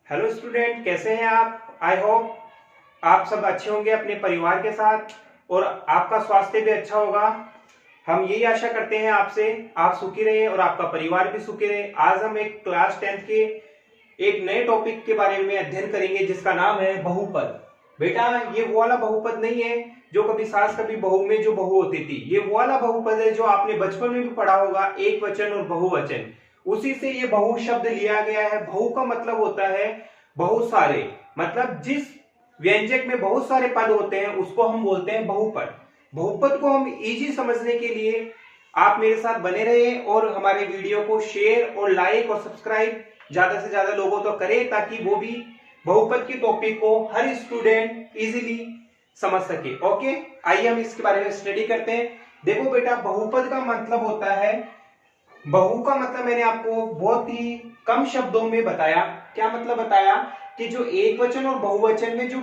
Hello student, कैसे हैं आप? आई होप आप सब अच्छे होंगे अपने परिवार के साथ और आपका स्वास्थ्य भी अच्छा होगा। हम यही आशा करते हैं आपसे, आप सुखी रहे और आपका परिवार भी सुखी रहे। आज हम एक क्लास 10th के एक नए टॉपिक के बारे में अध्ययन करेंगे जिसका नाम है बहुपद। बेटा, ये वो वाला बहुपद नहीं है जो कभी सास कभी बहू में जो बहु होती थी। ये वो वाला बहुपद है जो आपने बचपन में भी पढ़ा होगा, एक वचन और बहुवचन। उसी से ये बहु शब्द लिया गया है। बहु का मतलब होता है बहुत सारे, मतलब जिस व्यंजक में बहुत सारे पद होते हैं उसको हम बोलते हैं बहुपद। बहुपद को हम इजी समझने के लिए आप मेरे साथ बने रहे और हमारे वीडियो को शेयर और लाइक और सब्सक्राइब ज्यादा से ज्यादा लोगों तो करें ताकि वो भी बहुपद की टॉपिक को हर स्टूडेंट इजीली समझ सके। ओके, आइए हम इसके बारे में स्टडी करते हैं। देखो बेटा, बहुपद का मतलब होता है, बहु का मतलब मैंने आपको बहुत ही कम शब्दों में बताया। क्या मतलब बताया कि जो एक वचन और बहुवचन में जो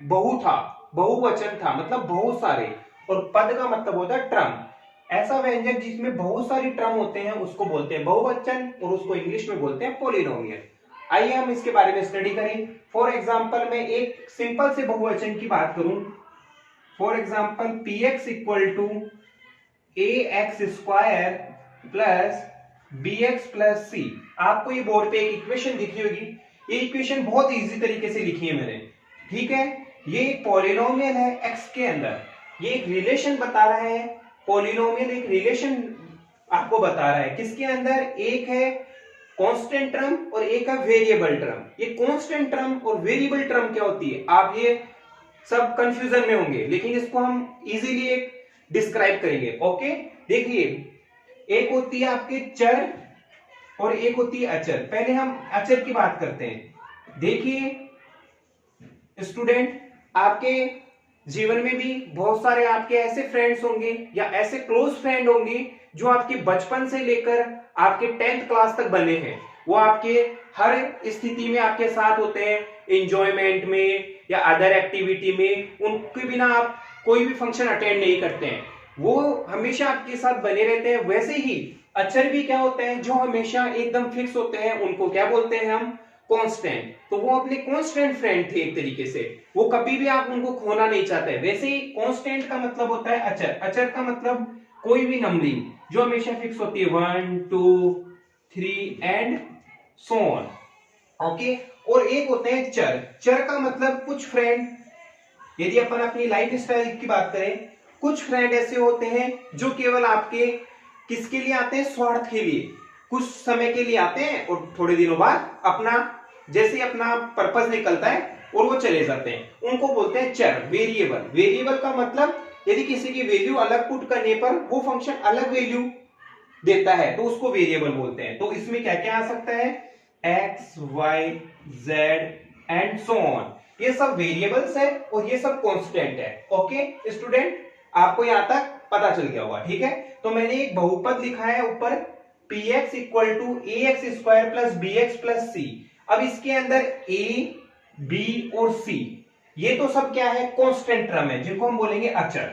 बहु था, बहुवचन था मतलब बहुत सारे, और पद का मतलब होता है ट्रम। ऐसा व्यंजक जिसमें बहुत सारी ट्रम होते हैं उसको बोलते हैं बहुवचन और उसको इंग्लिश में बोलते हैं पॉलिनोमियल। आइए हम इसके बारे में स्टडी करें। फॉर एग्जाम्पल मैं एक सिंपल से बहुवचन की बात करूं। For example P X equal to A X square plus B X plus C. आपको ये बोर्ड पे एक इक्वेशन दिखी होगी। ये इक्वेशन बहुत इजी तरीके से लिखी है मैंने, ठीक है। ये एक पॉलिनोमियल है एक्स के अंदर, ये एक रिलेशन बता रहा है। पॉलिनोमियल एक रिलेशन आपको बता रहा है किसके अंदर, एक है कांस्टेंट टर्म और एक है वेरिएबल टर्म। ये कांस्टेंट टर्म और वेरिएबल टर्म क्या होती है, आप ये सब कंफ्यूजन में होंगे, लेकिन इसको हम इजीली एक डिस्क्राइब करेंगे। ओके, देखिए एक होती है आपके चर और एक होती है अचर। पहले हम अचर की बात करते हैं। देखिए स्टूडेंट, आपके जीवन में भी बहुत सारे आपके ऐसे फ्रेंड्स होंगे या ऐसे क्लोज फ्रेंड होंगे जो आपके बचपन से लेकर आपके 10th क्लास तक बने हैं। वो आपके हर स्थिति में आपके साथ होते हैं, एंजॉयमेंट में या अदर एक्टिविटी में। उनके बिना आप कोई भी फंक्शन अटेंड नहीं करते हैं, वो हमेशा आपके साथ बने रहते हैं। वैसे ही अचर भी क्या होते हैं, जो हमेशा एकदम फिक्स होते हैं, उनको क्या बोलते हैं हम, कांस्टेंट। तो वो अपने कांस्टेंट फ्रेंड थे एक तरीके से, वो कभी भी आप उनको खोना नहीं चाहते। वैसे ही कांस्टेंट का मतलब होता है अचर। अचर का मतलब कोई भी नंबरिंग जो हमेशा फिक्स होती है, 1 2 3 एंड सो ऑन। ओके, और एक होते हैं चर। चर का मतलब कुछ फ्रेंड, यदि अपन अपनी लाइफ स्टाइल की बात करें, कुछ फ्रेंड ऐसे होते हैं जो केवल आपके किसके लिए आते हैं, स्वार्थ के लिए। कुछ समय के लिए आते हैं और थोड़े दिनों बाद अपना जैसे अपना पर्पस निकलता है और वो चले जाते हैं, उनको बोलते हैं चर। वेरिएबल, वेरिएबल का मतलब यदि किसी की वैल्यू अलग पुट करने पर वो फंक्शन अलग वैल्यू देता है तो उसको वेरिएबल बोलते हैं। तो इसमें क्या क्या आ सकता है, X Y Z and so on, ये सब वेरिएबल्स है और ये सब कांस्टेंट है। ओके स्टूडेंट, आपको यहां तक पता चल गया होगा, ठीक है। तो मैंने एक बहुपद लिखा है ऊपर, P X equal to A X square plus B X plus C. अब इसके अंदर ए बी और सी, ये तो सब क्या है, कांस्टेंट टर्म है जिनको हम बोलेंगे अचर।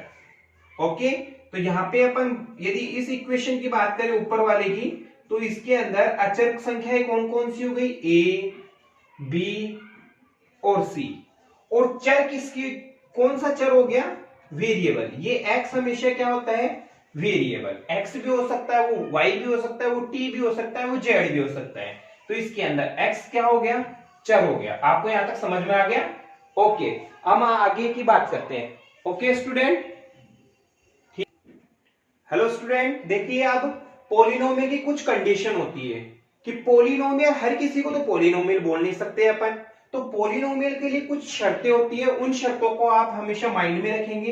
ओके, तो यहां पे अपन यदि इस इक्वेशन की बात करें ऊपर वाले की, तो इसके अंदर अचर संख्याएं कौन कौन सी हो गई, ए बी और सी। और चर किसकी, कौन सा चर हो गया, वेरिएबल। ये एक्स हमेशा क्या होता है, वेरिएबल। एक्स भी हो सकता है, वो वाई भी हो सकता है, वो टी भी हो सकता है, वो जेड भी हो सकता है। तो इसके अंदर एक्स क्या हो गया, चर हो गया। आपको यहां तक समझ में आ गया? ओके, हम आगे की बात करते हैं। ओके स्टूडेंट, हेलो स्टूडेंट, देखिए अब पॉलिनोमियल की कुछ कंडीशन होती है कि पॉलिनोमियल, हर किसी को तो पॉलिनोमियल बोल नहीं सकते अपन, तो पॉलिनोमियल के लिए कुछ शर्तें होती है। उन शर्तों को आप हमेशा माइंड में रखेंगे।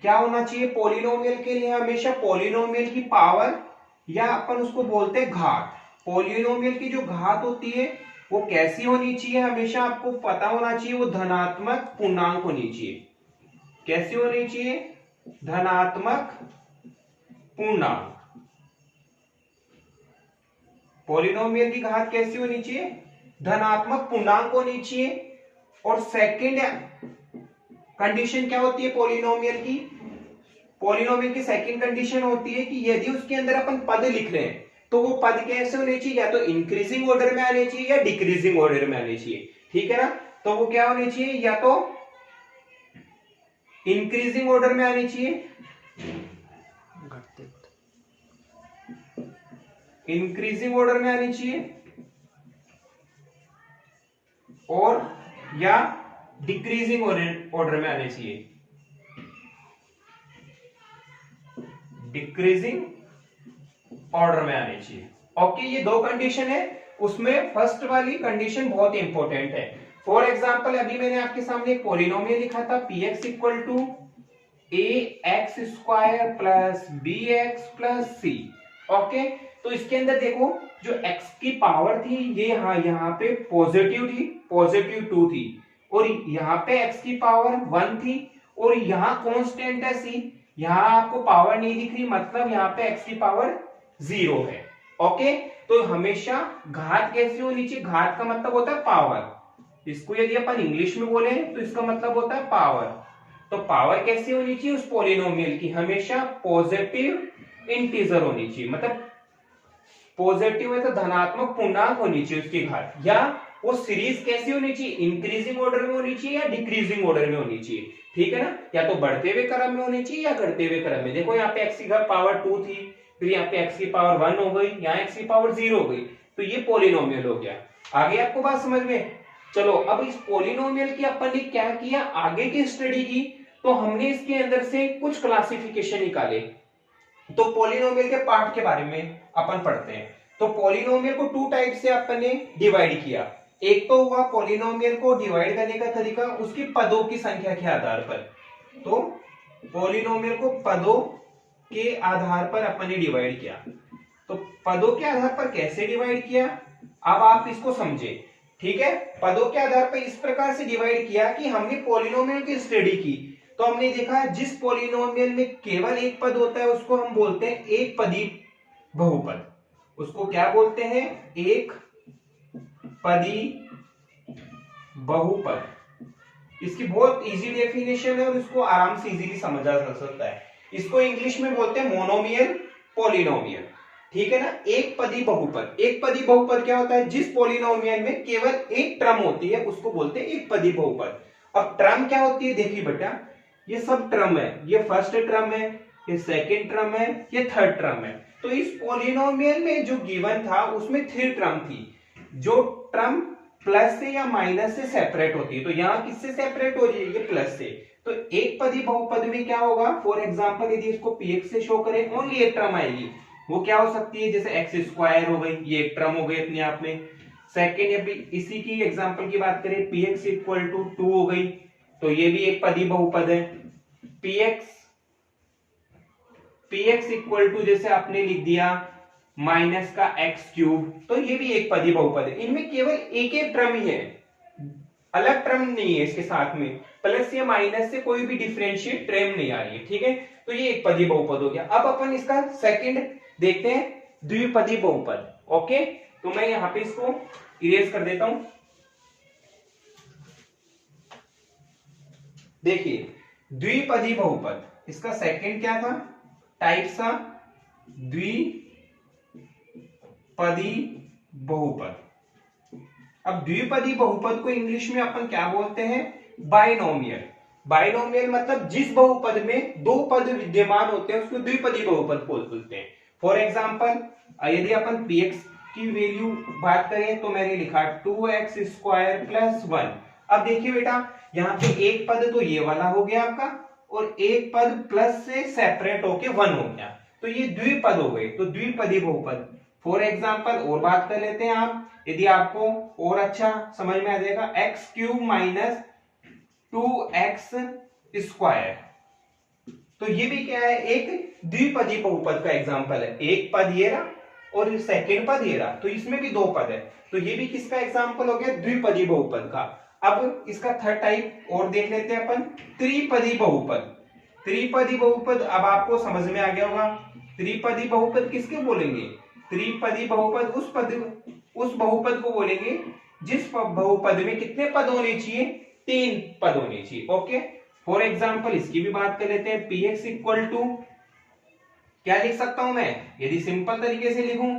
क्या होना चाहिए पॉलिनोमियल के लिए, हमेशा पॉलिनोमियल की पावर या अपन उसको बोलते हैं घात। पॉलिनोमियल की जो घात होती है वो कैसी होनी चाहिए, हमेशा आपको पता होना चाहिए, वो धनात्मक पूर्णांक होनी चाहिए। कैसी होनी चाहिए, धनात्मक पूर्णांक। पॉलिनोमियल की घात कैसी होनी चाहिए, धनात्मक पूर्णांक होनी चाहिए। और सेकंड कंडीशन क्या होती है पॉलिनोमियल की, पॉलिनोमियल की सेकंड कंडीशन होती है कि यदि उसके अंदर अपन पद लिख रहे हैं, तो वो पद कैसे होने चाहिए, या तो इंक्रीजिंग ऑर्डर में आने चाहिए या डिक्रीजिंग ऑर्डर में आने चाहिए, ठीक है ना। तो वो क्या होने चाहिए, या तो इंक्रीजिंग ऑर्डर में आनी चाहिए, इंक्रीजिंग ऑर्डर में आनी चाहिए, और या डिक्रीजिंग ऑर्डर में आने चाहिए, डिक्रीजिंग ऑर्डर में आने चाहिए। ओके, ये दो कंडीशन है, उसमें फर्स्ट वाली कंडीशन बहुत इंपॉर्टेंट है। फॉर एग्जांपल अभी मैंने आपके सामने एक पॉलिनोमियल लिखा था px equal to ax square plus bx plus c। ओके, तो इसके अंदर देखो जो x की पावर थी ये यहाँ पे पॉजिटिव थी, पॉजिटिव 2 थी, और यहाँ पे x की पावर 1 थी, और यहाँ कांस्टेंट है c, यहाँ आपको पावर नहीं दिख रही, मतलब यहाँ पे x की पावर 0 है। ओके, तो हमेशा घात कैसी होनी चाहिए, घात का मतलब होता है पावर, इसको यदि अपन इंग्लिश में बोले तो इसका मतलब होता है पावर। तो पावर कैसी होनी चाहिए उस पॉलिनोमियल की, हमेशा पॉजिटिव इंटीजर होनी चाहिए, मतलब पॉजिटिव है तो धनात्मक पूर्णांक होनी चाहिए उसकी घात। या वो सीरीज कैसी होनी चाहिए, इंक्रीजिंग ऑर्डर में होनी चाहिए या डिक्रीजिंग ऑर्डर में होनी चाहिए, ठीक है ना, या तो बढ़ते हुए क्रम में होनी चाहिए या घटते हुए क्रम में। देखो यहाँ पे x की पावर 2 थी, फिर यहाँ पे x की पावर 1 हो गई, यहाँ x की पावर 0 हो गई, तो ये पॉलिनोमियल हो गया। आगे आपको बात समझ में। चलो अब इस पॉलिनोमियल की अपन ने क्या किया, आगे की स्टडी की, तो हमने इसके अंदर से कुछ क्लासिफिकेशन निकाले। तो पॉलिनोमियल के पार्ट के बारे में अपन पढ़ते हैं। तो पॉलिनोमियल को 2 टाइप से अपन ने डिवाइड किया। एक तो हुआ पॉलिनोमियल को डिवाइड करने का तरीका उसकी पदों की संख्या के आधार पर। तो पॉलिनोमियल को पदों के आधार पर अपन ने डिवाइड किया। तो पदों के आधार पर कैसे डिवाइड किया, अब आप इसको समझे, ठीक है। पदों के आधार पर इस प्रकार से डिवाइड किया कि हमने पॉलिनोमियल की स्टडी की, तो हमने देखा जिस पॉलिनोमियल में केवल एक पद होता है उसको हम बोलते हैं एक पदी बहुपद। उसको क्या बोलते हैं, एक पदी बहुपद। इसकी बहुत इजी डेफिनेशन है और इसको आराम से इजीली समझा जा सकता है। इसको इंग्लिश में बोलते हैं मोनोमियल पॉलिनोमियल, ठीक है ना। एक पदी बहुपद, एक पदी बहुपद क्या होता है, जिस पॉलिनोमियल में केवल एक टर्म होती है उसको बोलते हैं एक पदी बहुपद। अब टर्म क्या होती है, देखिए बेटा ये सब टर्म है, ये फर्स्ट टर्म है, ये सेकंड टर्म है, ये थर्ड टर्म है। तो इस पॉलिनोमियल में जो गिवन था उसमें 3 टर्म थी, जो टर्म प्लस से या माइनस से सेपरेट होती है। तो यहाँ किससे सेपरेट हो रही है, ये प्लस से। तो एक पदी बहुपद में क्या होगा, फॉर एग्जांपल यदि इसको px से शो करें ओनली एक टर्म आएगी, वो क्या हो सकती है, जैसे x स्क्वायर हो गई, ये एक टर्म हो गई अपने आप में। सेकेंड अभी इसी की एग्जांपल की बात करें, px इक्वल टू 2 हो गई, तो ये भी एक पदी बहुपद है। px इक्वल टू जैसे आपने लिख दिया माइनस का x क्यूब, तो ये भी एक पदी बहुपद है। इनमें केवल एक एक टर्म ही है, अलग टर्म नहीं है इसके साथ में, प्लस या माइनस से कोई भी डिफरेंशिएट टर्म नहीं आ रही है, ठीक है। तो ये एक पदी बहुपद हो गया। अब अपन इसका सेकंड देखते हैं, द्विपदी बहुपद। ओके, तो मैं यहां पे इसको इरेज कर देता हूं। देखिए द्विपदी बहुपद, इसका सेकंड क्या था, टाइप्स था द्विपदी बहुपद। अब द्विपदी बहुपद को इंग्लिश में अपन क्या बोलते हैं, बाइनोमियल। बाइनोमियल मतलब जिस बहुपद में 2 पद विद्यमान होते हैं उसको द्विपदी बहुपद बोलते हैं। फॉर एग्जांपल यदि अपन px की वैल्यू बात करें तो मैंने लिखा 2x स्क्वायर प्लस 1। अब देखिए बेटा यहाँ पे एक पद तो ये वाला हो गया आपका, और एक पद प्लस से सेपरेट होके 1 हो गया, तो ये द्विपद हो गए, तो द्विपदी बहुपद। फॉर एग्जांपल और बात कर लेते हैं आप, यदि आपको और अच्छा समझ में आ जाएगा, x cube minus 2x square, तो ये भी क्या है, एक द्विपदी बहुपद का एग्जांपल है। एक पद ये रहा और सेकंड पद ये रहा, तो इसमें भी 2 पद है, तो ये भी किसका एग्जांपल हो गया, द्विपदी बहुपद का। अब इसका थर्ड टाइप और देख लेते हैं अपन, त्रिपदी बहुपद। त्रिपदी बहुपद अब आपको समझ में आ गया होगा, त्रिपदी बहुपद किसके बोलेंगे, त्रिपदी बहुपद उस बहुपद को बोलेंगे जिस बहुपद में कितने पद होने चाहिए, 3 पद होने चाहिए। ओके, फॉर एग्जांपल इसकी भी बात कर लेते हैं, px इक्वल टू क्या लिख सकता हूं मैं, यदि सिंपल तरीके से लिखूं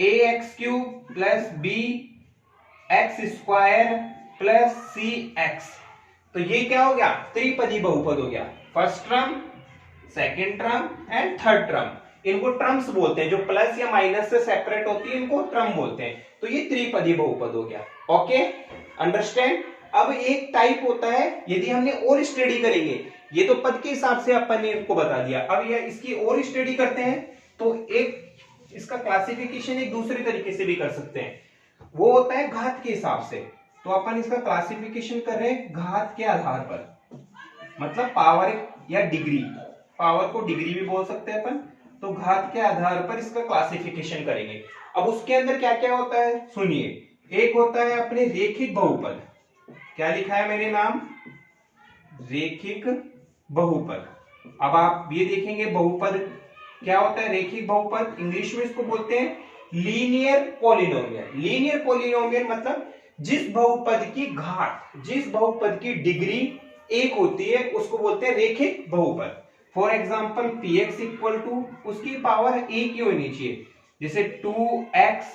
ax³ plus bx² plus cx। तो ये क्या हो गया? त्रिपदी बहुपद हो गया। First term, second term and third term, इनको ट्रम्स बोलते हैं। जो प्लस या माइनस से सेपरेट होती है इनको ट्रम बोलते हैं। तो ये त्रिपदी बहुपद हो गया। Okay, understand. अब एक टाइप होता है, यदि हमने और स्टडी करेंगे, ये तो पद के हिसाब से अपन ने इनको बता दिया, अब ये इसकी और स्टडी करते हैं तो एक इसका क्लासिफिकेशन एक दूसरे तरीके से भी कर सकते हैं। वो होता है घात के हिसाब से। तो अपन इसका क्लासिफिकेशन कर रहे हैं घात के आधार पर, मतलब पावर या डिग्री। पावर को डिग्री भी बोल सकते हैं अपन। तो घात के आधार पर इसका क्लासिफिकेशन करेंगे। अब उसके अंदर क्या क्या होता है सुनिए। एक होता है अपने रेखिक बहुपद। क्या लिखा है मैंने नाम? रेखिक बहुपद। अब आप ये देखेंगे बहुपद क्या होता है। रेखिक बहुपद इंग्लिश में इसको बोलते हैं लीनियर पॉलिनोमियल। लीनियर पॉलिनोमियल मतलब जिस बहुपद की घात, जिस बहुपद की डिग्री एक होती है उसको बोलते हैं रेखिक बहुपद। For example px equal to उसकी पावर एक ही होनी चाहिए। जैसे 2x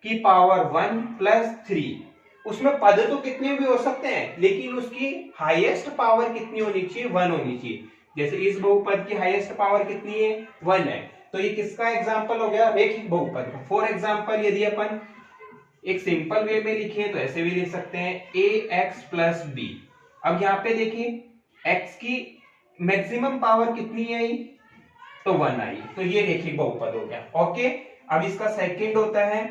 की पावर 1 प्लस 3, उसमें पद तो कितने भी हो सकते हैं लेकिन उसकी हाईएस्ट पावर कितनी होनी चाहिए? 1 होनी चाहिए। जैसे इस बहुपद की हाईएस्ट पावर कितनी है? 1 है। तो ये किसका एग्जाम्पल हो गया? रेखिक बहुपद का। फॉर एग्जाम्पल यदि अपन एक सिंपल वे में लिखे तो ऐसे भी लिख सकते हैं ax प्लस b। अब यहाँ पे देखिए x की मैक्सिमम पावर कितनी आई? तो 1 आई। तो ये रेखिक बहुपद हो गया। ओके, अब इसका सेकंड होता है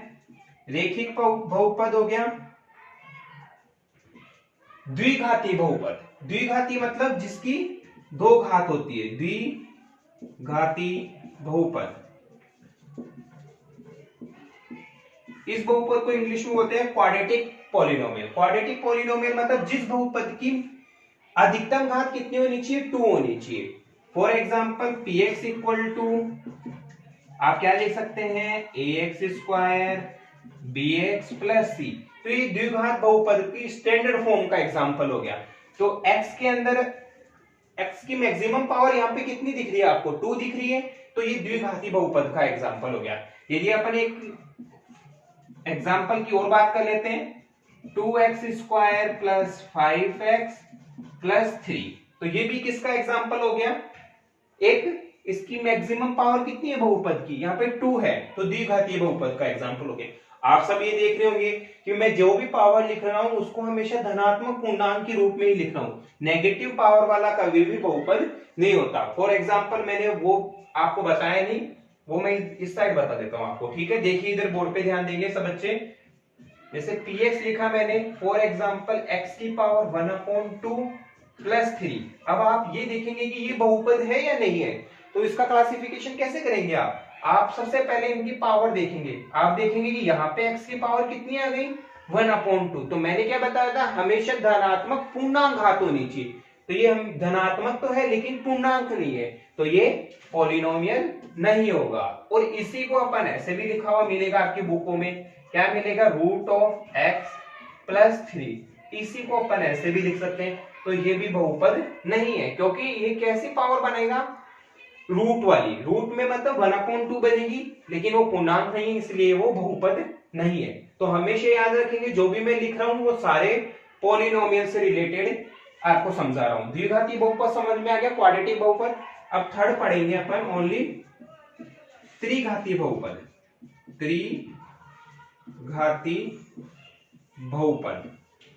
रेखिक बहुपद हो गया द्विघाती बहुपद। द्विघाती मतलब जिसकी दो घात होती है, द्विघाती बहुपद। इस बहुपद को इंग्लिश में बोलते हैं क्वाड्रेटिक पॉलिनोमियल। क्वाड्रेटिक पॉलिनोमियल मतलब जिस बहुपद की अधिकतम घात कितनी होनी चाहिए? 2 होनी चाहिए। For example px equal to आप क्या लिख सकते हैं? ax² bx plus c। तो ये द्विघात बहुपद की स्टैंडर्ड फॉर्म का एग्जांपल हो गया। तो x के अंदर x की मैक्सिमम पावर यहाँ पे कितनी दिख रही है आपको? 2 दिख रही है। तो ये द्विघाती बहुपद का एग्जांपल हो गया। यदि अपन एक एग्जांपल की और बात कर लेते हैं, 2x² प्लस 5x प्लस 3। तो ये भी किसका एग्जांपल हो गया? एक इसकी मैक्सिमम पावर कितनी है बहुपद की? यहाँ पे 2 है। तो द्विघाती बहुपद का एग्जांपल हो गया। आप सब ये देख रहे होंगे कि मैं जो भी पावर लिख रहा हूं उसको हमेशा धनात्मक पूर्णांक के रूप में ही लिख रहा हूं। नेगेटिव पावर वाला कभी भी बहुपद नहीं होता। फॉर एग्जांपल मैंने वो आपको बताया नहीं, वो मैं इस साइड बता देता हूं आपको। ठीक है, देखिए इधर बोर्ड पे ध्यान देंगे सब बच्चे। जैसे px लिखा मैंने, फॉर एग्जांपल x की पावर 1/2 प्लस 3। अब आप ये देखेंगे कि ये बहुपद है या नहीं है। तो इसका क्लासिफिकेशन कैसे करेंगे आप सबसे पहले इनकी पावर देखेंगे। आप देखेंगे कि यहाँ पे x की पावर कितनी आ गई? 1/2। तो मैंने क्या बताया था? हमेशा धनात्मक पूर्णांक घात होनी चाहिए। तो ये हम धनात्मक तो है लेकिन पूर्णांक नहीं है, तो ये पॉलिनोमियल नहीं होगा। और इसी को अपन ऐसे भी लिखा हुआ मिलेगा आपकी बुकों में। क्या मिलेगा? √(x + 3)। इसी को अपन ऐसे भी लिख सकते हैं। तो ये भी बहुपद नहीं है, क्योंकि ये कैसी पावर बनेगा? रूट वाली। रूट में मतलब 1/2 बनेगी, लेकिन वो पूर्णांक नहीं, इसलिए वो बहुपद नहीं है। तो हमेशा याद रखेंगे जो भी मैं लिख रहा हूं वो सारे पॉलिनोमियल से रिलेटेड आपको समझा रहा हूं। द्विघाती बहुपद समझ में आ गया, क्वाड्रेटिक बहुपद। अब थर्ड पढ़ेंगे अपन ओनली त्रिघाती बहुपद। त्रिघाती बहुपद।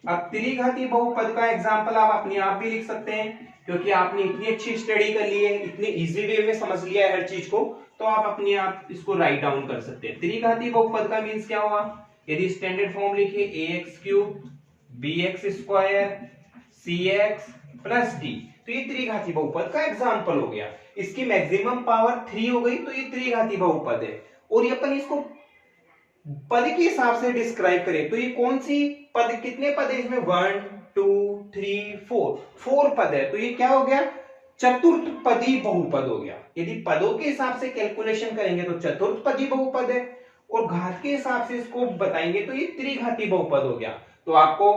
अब त्रिघाती बहुपद का एग्जांपल आप अपने आप भी लिख सकते हैं, क्योंकि आपने इतनी अच्छी स्टडी कर ली है, इतनी इजी वे में समझ लिया है हर चीज को, तो आप अपने आप इसको राइट डाउन कर सकते हैं। त्रिघाती बहुपद का मींस क्या हुआ? यदि स्टैंडर्ड फॉर्म लिखिए ax³ bx² cx plus d, तो ये त्रिघाती बहुपद का एग्जांपल हो गया। इसकी मैक्सिमम पावर 3 हो गई, तो ये त्रिघाती बहुपद है। और ये अपन इसको पद के हिसाब से डिस्क्राइब करें तो ये कौन सी पद, कितने पद है इसमें? 1 2 3 4 पद है। तो ये क्या हो गया? चतुर्थ पदी बहुपद हो गया। यदि पदों के हिसाब से कैलकुलेशन करेंगे तो चतुर्थ पदी बहुपद है, और घात के हिसाब से इसको बताएंगे तो ये त्रिघाती बहुपद हो गया। तो आपको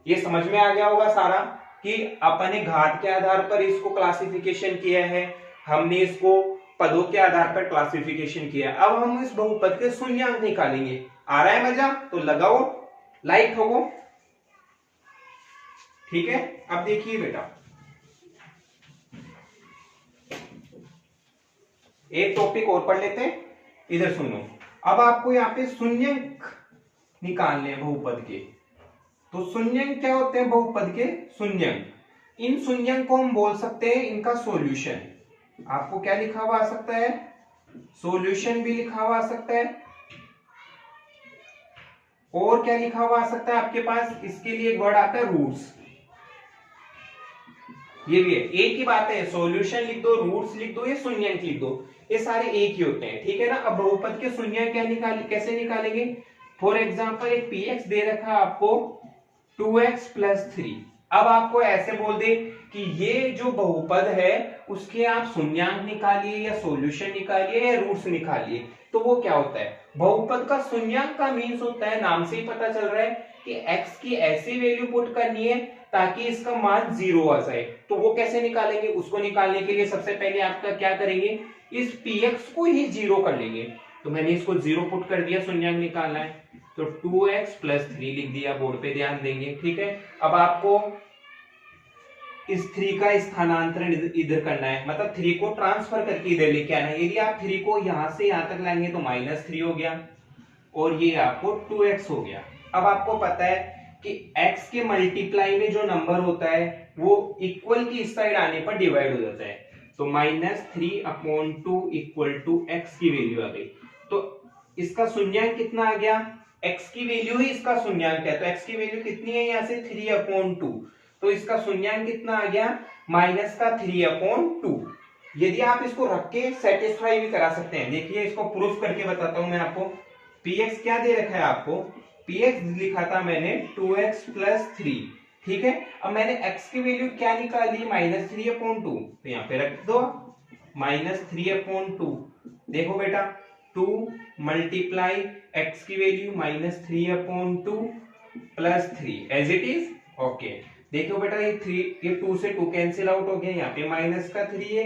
ये समझ में आ गया होगा सारा कि अपन ने घात के आधार पर इसको क्लासिफिकेशन किया है, हमने इसको पदों के आधार पर क्लासिफिकेशन किया। अब हम इस बहुपद के शून्यांक निकालेंगे। आ रहा है मजा? तो लगाओ लाइट ठोको। ठीक है, अब देखिए बेटा, एक टॉपिक और पढ़ लेते हैं, इधर सुनो। अब आपको यहाँ पे शून्यंक निकालने हैं बहुपद के। तो शून्यंक क्या होते हैं बहुपद के? शून्यंक, इन शून्यंक को हम बोल सकते हैं इनका सॉल्यूशन। आपको क्या लिखा हुआ आ सकता है? सॉल्यूशन भी लिखा हुआ आ सकता है। और क्या लिखा हुआ आ सकता है आपके पास? इसके लिए एक वर्ड आता है रूट्स। ये भी है, एक ही बात है, सॉल्यूशन लिख दो, रूट्स लिख दो, ये शून्यंक लिख दो, ये सारे एक ही होते हैं। ठीक है ना। अब बहुपद के शून्यंक क्या कैसे निकालेंगे? फॉर एग्जाम्पल एक px दे रखा है आपको 2x + 3। अब आपको ऐसे बोल दे कि ये जो बहुपद है उसके आप शून्यांक निकालिए या सॉल्यूशन निकालिए या रूट्स निकालिए, तो वो क्या होता है? बहुपद का शून्यांक का मीन्स होता है, नाम से ही पता चल रहा है कि x की ऐसी वैल्यू पुट करनी है ताकि इसका मान 0 आ जाए। तो वो कैसे निकालेंगे? उसको निकालने के लिए सबसे पहले आपका क्या करेंगे? इस px को ही 0 कर लेंगे। तो मैंने इसको 0 पुट कर दिया, शून्यांक निकालना है, तो 2x + 3 लिख दिया, बोर्ड पे ध्यान देंगे। ठीक है, अब आपको इस 3 का स्थानांतरण इधर करना है, मतलब 3 को ट्रांसफर करके इधर लेके आना है। यदि आप 3 को यहां से यहां तक लाएंगे तो -3 हो गया और ये आपको 2x हो गया। अब आपको पता है कि x के मल्टीप्लाई में जो नंबर होता है वो इक्वल की इस साइड आने पर डिवाइड हो जाता है। तो -3/2 = x की वैल्यू आ गई। तो इसका शून्यांक कितना आ गया? x की वैल्यू ही इसका शून्यांक है, तो x की वैल्यू कितनी है यहाँ से? 3/2। तो इसका शून्यांक कितना आ गया? -3/2। यदि आप इसको रख के सेटिस्फाई भी करा सकते हैं। देखिए इसको प्रूफ करके बताता हूं मैं आपको। px क्या दे रखा है आपको? px लिखा था मैंने 2x + 3। ठीक है, अब मैंने x की वैल्यू क्या निकाली? -3/2। तो यहाँ पे रख दो -3/2। देखो बेटा 2 × x की value -3/2 + 3 as it is. Okay, देखो बेटा ये 2 से 2 कैंसिल आउट हो गया, यहाँ पे -3 है,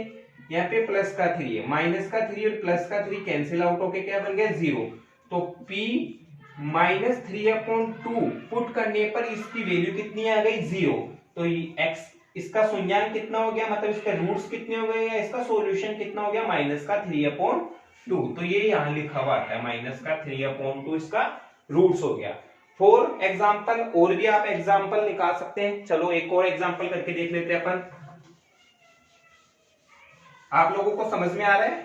यहाँ पे +3 है, -3 और +3 कैंसिल आउट होके क्या बन गया? 0। तो p -3/2 पुट करने पर इसकी वैल्यू कितनी आ गई? 0। तो x इसका शून्यांक कितना हो गया, मतलब इसके रूट्स कितने हो गए या इसका सॉल्यूशन कितना हो गया? -3/2। तो ये यहां लिखा हुआ आता है -3/2 इसका रूट्स हो गया। फॉर एग्जाम्पल और भी आप एग्जाम्पल निकाल सकते हैं। चलो एक और एग्जाम्पल करके देख लेते हैं अपन। आप लोगों को समझ में आ रहा है?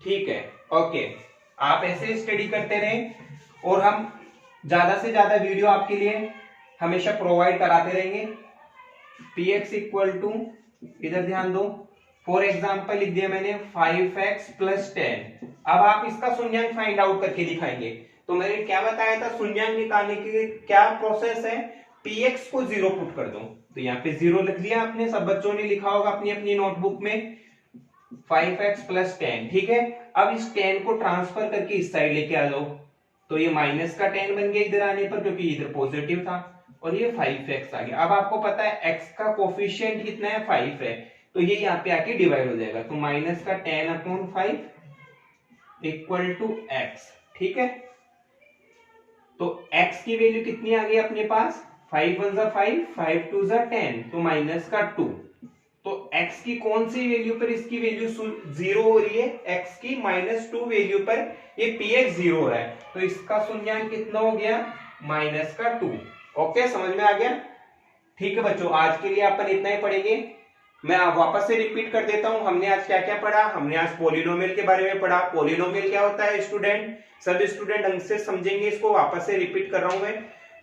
ठीक है, ओके, आप ऐसे स्टडी करते रहें और हम ज्यादा से ज्यादा वीडियो आपके लिए हमेशा प्रोवाइड कराते रहेंगे। px = इधर ध्यान दो, फॉर एग्जाम्पल लिख दिया मैंने 5x + 10। अब आप इसका शून्यांक फाइंड आउट करके दिखाएंगे। तो मैंने क्या बताया था? शून्यांक निकालने के लिए क्या प्रोसेस है? px को 0 पुट कर दो। तो यहाँ पे 0 लिख दिया आपने, सब बच्चों ने लिखा होगा अपनी अपनी नोटबुक में 5x + 10। ठीक है, अब इस 10 को ट्रांसफर करके इस साइड लेके आ जाओ। तो ये -10 बन गया इधर आने पर, क्योंकि इधर पॉजिटिव था, और ये 5x आ गया। अब आपको पता है x का कोफिशिएंट कितना है? 5 है, तो ये यहाँ पे आके डिवाइड हो जाएगा। तो -10/5 = x। ठीक है, तो x की वैल्यू कितनी आ गई अपने पास? 5 × 1 = 5, 5 × 2 = 10, तो -2। तो x की कौन सी वैल्यू पर इसकी वैल्यू 0 हो रही है? x की -2 वैल्यू पर ये px 0 हो रहा है, तो इसका शून्यांक कितना हो गया? -2। ओके, समझ में आ गया? ठीक है बच्चों, आज के लिए अपन इतना ही पढ़ेंगे। मैं वापस से रिपीट कर देता हूं, हमने आज क्या क्या पढ़ा। हमने आज पॉलिनोमियल के बारे में पढ़ा। पॉलिनोमियल क्या होता है स्टूडेंट? सब स्टूडेंट ढंग से समझेंगे इसको, वापस से रिपीट कर रहा हूं मैं।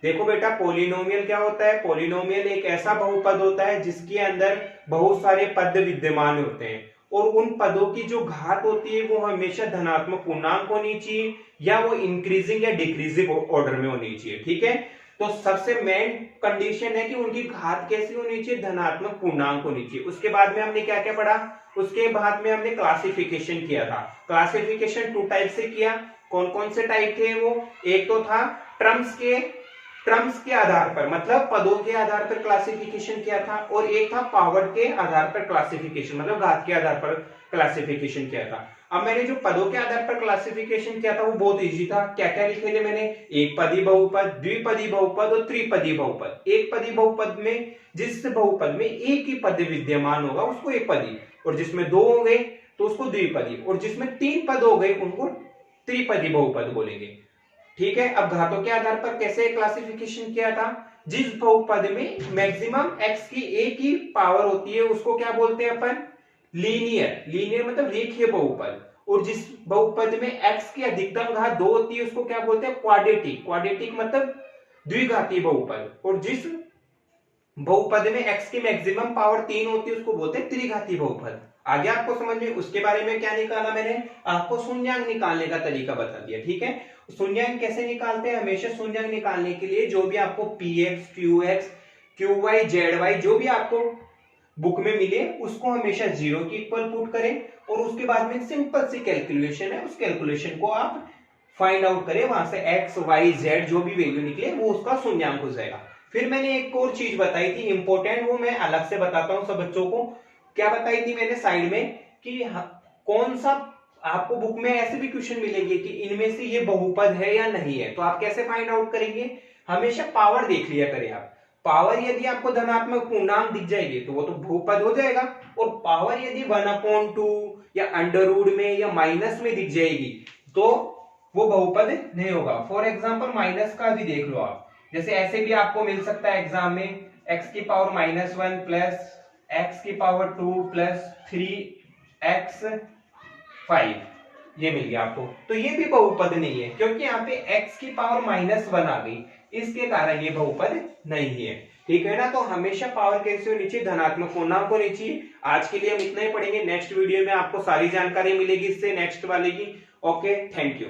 देखो बेटा, पॉलिनोमियल क्या होता है? पॉलिनोमियल एक ऐसा बहुपद होता है जिसके अंदर बहुत सारे पद विद्यमान होते हैं और उन पदों की जो घात होती है वो हमेशा धनात्मक पूर्णांक होनी चाहिए या वो इंक्रीजिंग या डिक्रीजिंग ऑर्डर में होनी चाहिए। ठीक है, तो सबसे मेन कंडीशन है कि उनकी घात कैसी होनी चाहिए? धनात्मक पूर्णांक होनी चाहिए। उसके बाद में हमने क्या क्या पढ़ा? उसके बाद में हमने क्लासिफिकेशन किया था। क्लासिफिकेशन 2 टाइप से किया। कौन कौन से टाइप थे वो? एक तो था टर्म्स के आधार पर, मतलब पदों के आधार पर क्लासिफिकेशन किया था, और एक था पावर के आधार पर क्लासिफिकेशन, मतलब घात के आधार पर क्लासिफिकेशन किया था। अब मैंने जो पदों के आधार पर क्लासिफिकेशन किया था वो बहुत इजी था। क्या क्या लिखे थे मैंने, एक पदी बहुपद, द्विपदी बहुपद और त्रिपदी बहुपद। एक पदी बहुपद में जिस बहुपद में एक ही पद विद्यमान होगा उसको एक पदी, और जिसमें दो हो गए तो उसको द्विपदी, और जिसमें तीन पद हो गए उनको त्रिपदी बहुपद बोलेंगे। ठीक है, अब घातों के आधार पर कैसे क्लासिफिकेशन किया था, जिस बहुपद में मैक्सिमम x की एक ही पावर होती है उसको क्या बोलते हैं अपन, लीनियर। लीनियर मतलब रेखीय बहुपद। और जिस बहुपद में x की अधिकतम घात 2 होती है उसको क्या बोलते हैं, क्वाड्रेटिक। क्वाड्रेटिक मतलब द्विघाती बहुपद। और जिस बहुपद में x की मैक्सिमम पावर 3 होती है उसको बोलते हैं त्रिघाती बहुपद। आगे आपको समझ में, उसके बारे में क्या निकाला मैंने, आपको शून्यांक निकालने का तरीका बता दिया। ठीक है, शून्यांक कैसे निकालते हैं, हमेशा शून्यांक निकालने के लिए जो भी आपको px, qx, qy, zy जो भी आपको बुक में मिले उसको हमेशा 0 की इक्वल पुट करें, और उसके बाद में सिंपल सी कैलकुलेशन है, उस कैलकुलेशन को आप फाइंड आउट करें, वहां से x, y, z जो भी वैल्यू निकले वो उसका शून्यांक हो जाएगा। फिर मैंने एक और चीज बताई थी इंपॉर्टेंट, वो मैं अलग से बताता हूं सब बच्चों को। क्या बताई थी मैंने साइड में कि कौन सा आपको बुक में ऐसे भी क्वेश्चन मिलेंगे कि इनमें से ये बहुपद है या नहीं है, तो आप कैसे फाइंड आउट करेंगे, हमेशा पावर देख लिया करें आप। पावर यदि आपको धनात्मक पूर्णांक दिख जाएगी तो वो तो बहुपद हो जाएगा, और पावर यदि 1/2 या अंडर में या माइनस में दिख जाएगी तो वो बहुपद नहीं होगा। फॉर एग्जाम्पल माइनस का भी देख लो आप, जैसे ऐसे भी आपको मिल सकता है एग्जाम में x की पावर -1 प्लस x की पावर 2 प्लस 3x5, ये मिल गया आपको, तो ये भी बहुपद नहीं है क्योंकि यहाँ पे x की पावर -1 आ गई, इसके कारण ये बहुपद नहीं है। ठीक है ना, तो हमेशा पावर कैसे होनी चाहिए, धनात्मक पूर्णांक होनी चाहिए। आज के लिए हम इतना ही पढ़ेंगे, नेक्स्ट वीडियो में आपको सारी जानकारी मिलेगी इससे, नेक्स्ट वाले की। Okay, thank you.